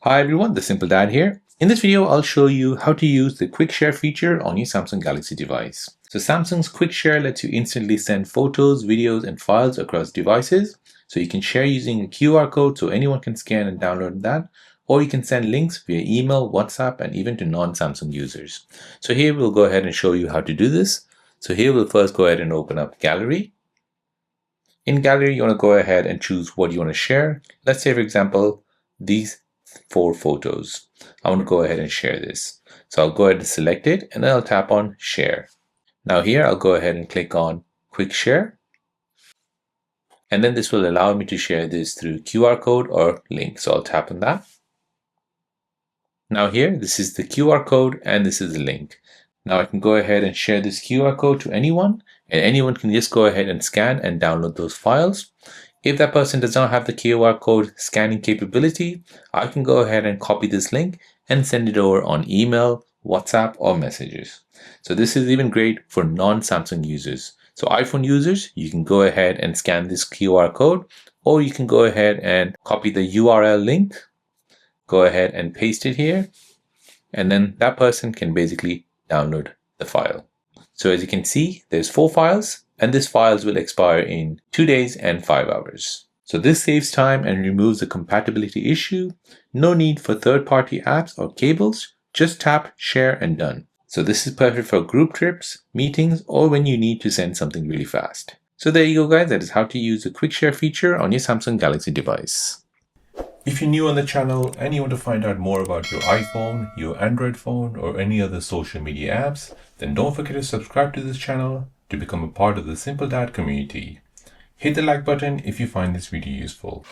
Hi everyone, the Simple Dad here. In this video, I'll show you how to use the QuickShare feature on your Samsung Galaxy device. So Samsung's QuickShare lets you instantly send photos, videos, and files across devices. So you can share using a QR code so anyone can scan and download that, or you can send links via email, WhatsApp, and even to non-Samsung users. So here we'll go ahead and show you how to do this. So here we'll first go ahead and open up Gallery. In Gallery, you want to go ahead and choose what you want to share. Let's say, for example, these 4 photos. I want to go ahead and share this. So I'll go ahead and select it and then I'll tap on Share. Now here I'll go ahead and click on Quick Share. And then this will allow me to share this through QR code or link. So I'll tap on that. Now here, this is the QR code and this is the link. Now I can go ahead and share this QR code to anyone, and anyone can just go ahead and scan and download those files. If that person does not have the QR code scanning capability, I can go ahead and copy this link and send it over on email, WhatsApp, or messages. So this is even great for non-Samsung users. So iPhone users, you can go ahead and scan this QR code, or you can go ahead and copy the URL link, go ahead and paste it here, and then that person can basically download the file. So as you can see, there's 4 files. And these files will expire in 2 days and 5 hours. So this saves time and removes the compatibility issue. No need for third-party apps or cables. Just tap, share, and done. So this is perfect for group trips, meetings, or when you need to send something really fast. So there you go guys, that is how to use the QuickShare feature on your Samsung Galaxy device. If you're new on the channel and you want to find out more about your iPhone, your Android phone, or any other social media apps, then don't forget to subscribe to this channel to become a part of the Simple Dad community. Hit the like button if you find this video useful.